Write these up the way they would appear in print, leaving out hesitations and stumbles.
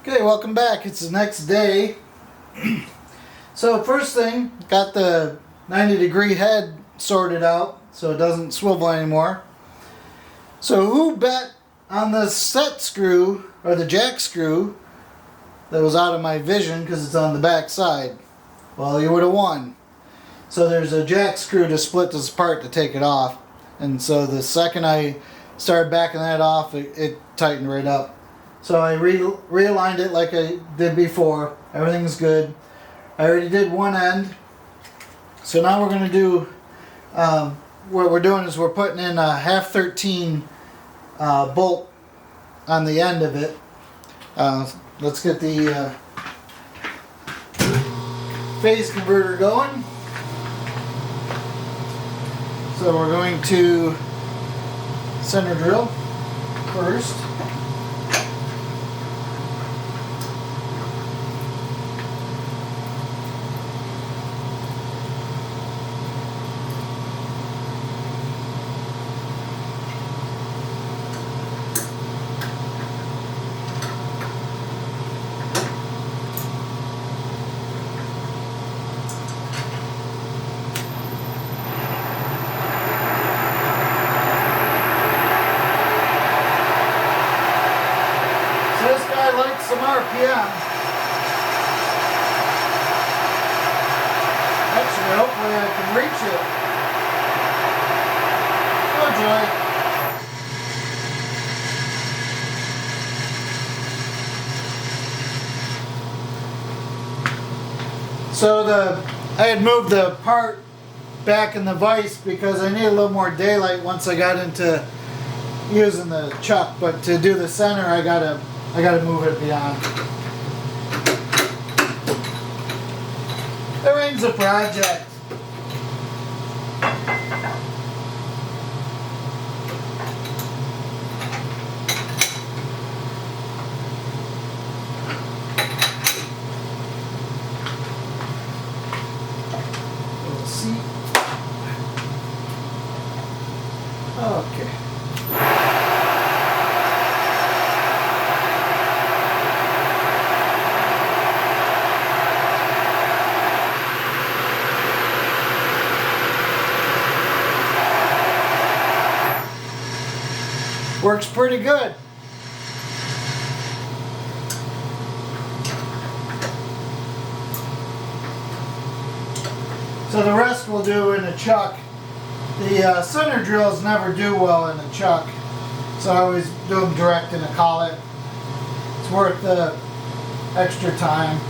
Okay, welcome back. It's the next day. So first thing, got the 90-degree head sorted out so it doesn't swivel anymore. So who bet on the set screw or the jack screw that was out of my vision because it's on the back side? Well, you would have won. So there's a jack screw to split this apart to take it off. And so the second I started backing that off, it tightened right up. So I realigned it like I did before. Everything's good. I already did one end. So now we're going to do, what we're doing is we're putting in a half 13 bolt on the end of it. Let's get the phase converter going. So we're going to center drill first. Some RPM. Actually, hopefully I can reach it. Oh joy. So I had moved the part back in the vise because I need a little more daylight once I got into using the chuck, but to do the center I gotta move it beyond. Everything's a project. We'll see. Okay. Works pretty good. So the rest we'll do in a chuck. The center drills never do well in a chuck, so I always do them direct in a collet. It's worth the extra time.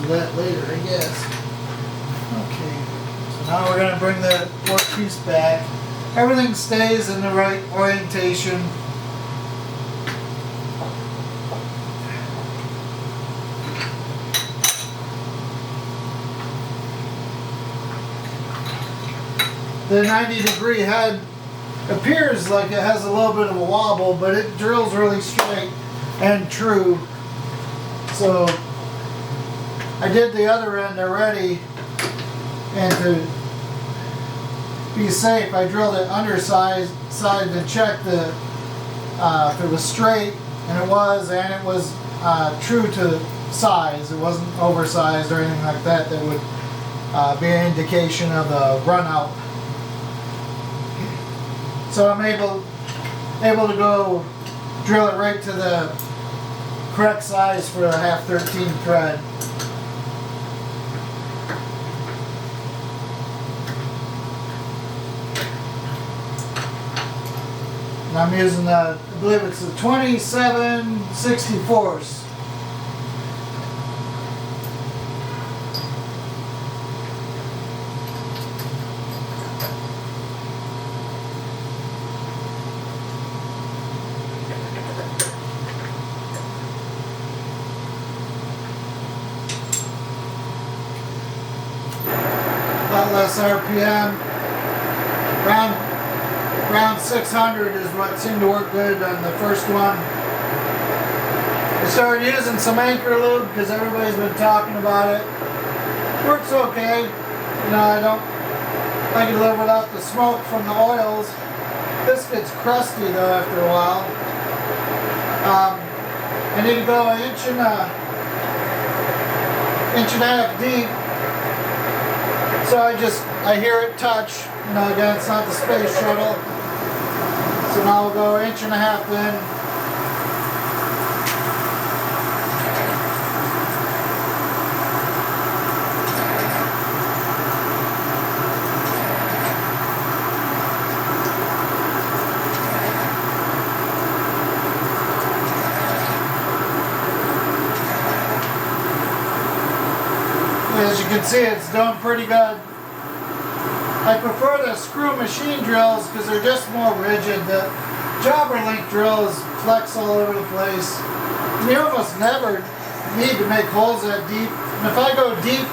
That later, I guess. Okay, so now we're going to bring the workpiece back. Everything stays in the right orientation. The 90-degree head appears like it has a little bit of a wobble, but it drills really straight and true. So I did the other end already, and to be safe, I drilled it underside to check if it was straight, and it was true to size. It wasn't oversized or anything like that that would be an indication of a run out. So I'm able to go drill it right to the correct size for the half 13 thread. I'm using I believe it's the 27/64. A lot less RPM. Around 600 is what seemed to work good on the first one. I started using some anchor lube because everybody's been talking about it. Works okay. You know, I can live without the smoke from the oils. This gets crusty though after a while. I need to go an inch and a half deep. So I hear it touch. You know, again, it's not the space shuttle. So now we'll go an inch and a half in. As you can see, it's doing pretty good. I prefer the screw machine drills because they're just more rigid. The jobber link drills flex all over the place. And you almost never need to make holes that deep. And if I go deep,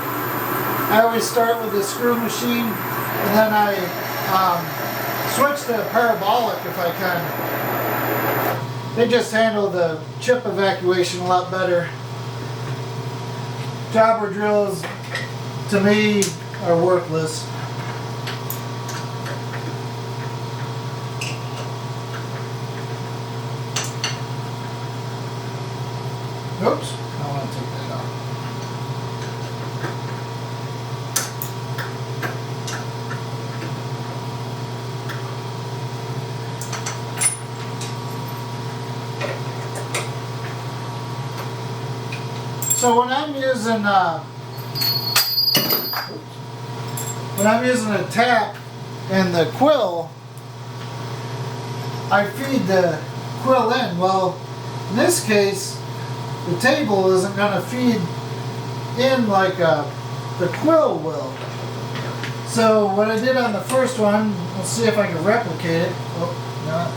I always start with the screw machine, and then I switch to parabolic if I can. They just handle the chip evacuation a lot better. Jobber drills, to me, are worthless. Oops, I want to take that out. So when I'm using a tap and the quill, I feed the quill in. Well, in this case, the table isn't going to feed in like the quill will. So what I did on the first one, let's see if I can replicate it. Oh, no.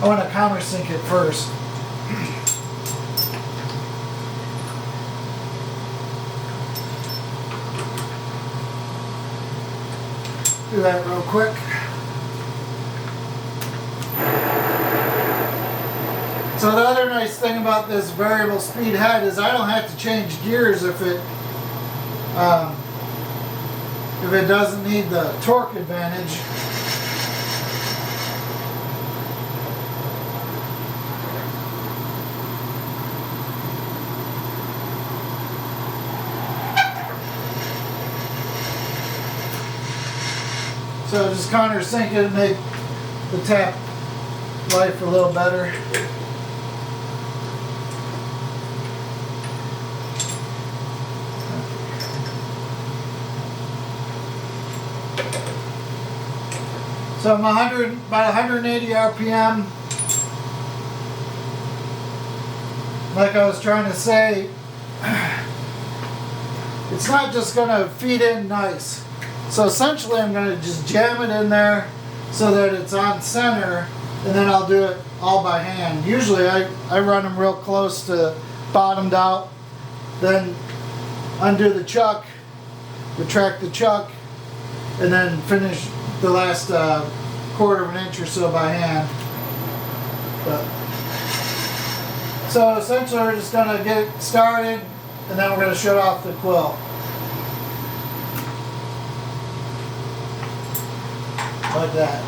I want to countersink it first. Do that real quick. So the other nice thing about this variable speed head is I don't have to change gears if it doesn't need the torque advantage. So just countersink it and make the tap life a little better. So I'm about 180 RPM. Like I was trying to say, it's not just going to feed in nice. So essentially I'm going to just jam it in there so that it's on center, and then I'll do it all by hand. Usually I run them real close to bottomed out, then undo the chuck, retract the chuck, and then finish the last quarter of an inch or so by hand. So essentially we're just going to get it started, and then we're going to shut off the quill. Like that.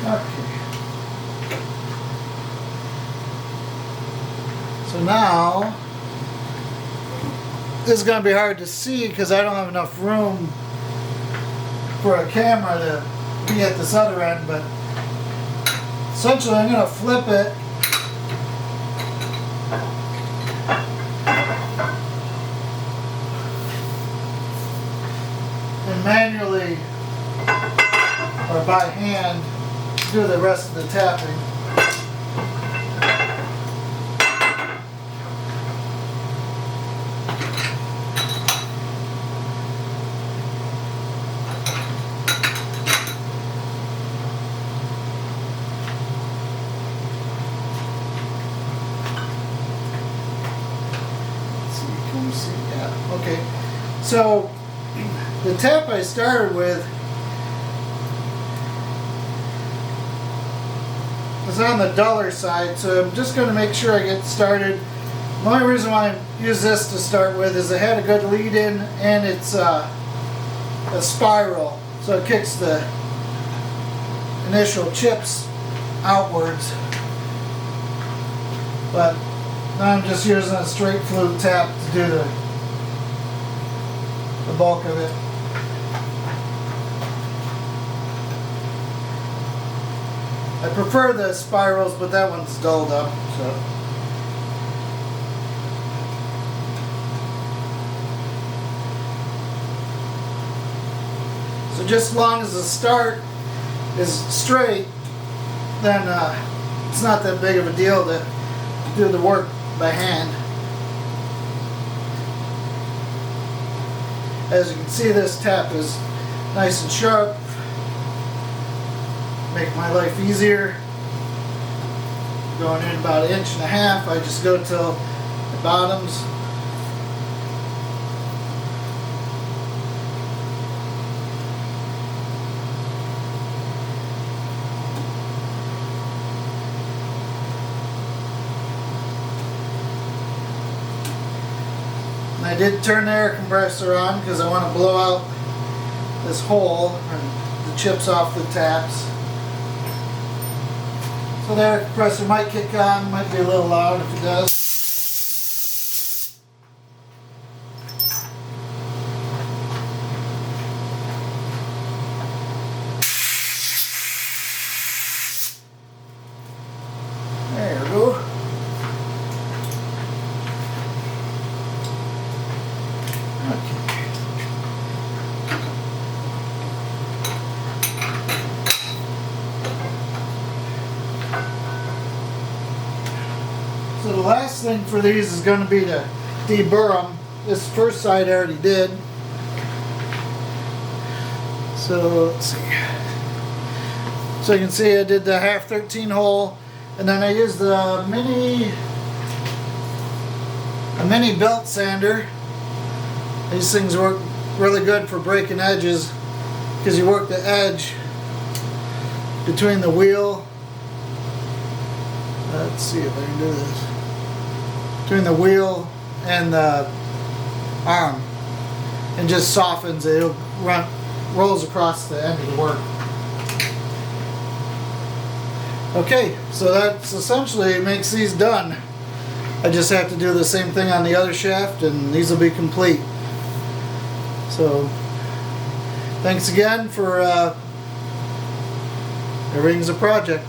Okay. So now, this is going to be hard to see because I don't have enough room for a camera to be at this other end, but essentially I'm going to flip it and manually or by hand do the rest of the tapping. Can we see? Yeah. Okay. So the tap I started with is on the duller side, so I'm just going to make sure I get started. The only reason why I use this to start with is it had a good lead in, and it's a spiral, so it kicks the initial chips outwards. But now I'm just using a straight flute tap to do the bulk of it. I prefer the spirals, but that one's dulled up, so. So just as long as the start is straight, then it's not that big of a deal to do the work by hand. As you can see, this tap is nice and sharp. Make my life easier. Going in about 1.5 inches, I just go till the bottoms. I did turn the air compressor on because I want to blow out this hole and the chips off the taps. So the air compressor might kick on, might be a little loud if it does. There we go. So the last thing for these is going to be to deburr them. This first side I already did. So let's see. So you can see I did the 1/2-13 hole, and then I used the mini belt sander. These things work really good for breaking edges because you work the edge between the wheel. Let's see if I can do this. Between the wheel and the arm, and just softens it. It'll rolls across the end of the work. Okay, so that's essentially makes these done. I just have to do the same thing on the other shaft, and these will be complete. So thanks again for everything's a project.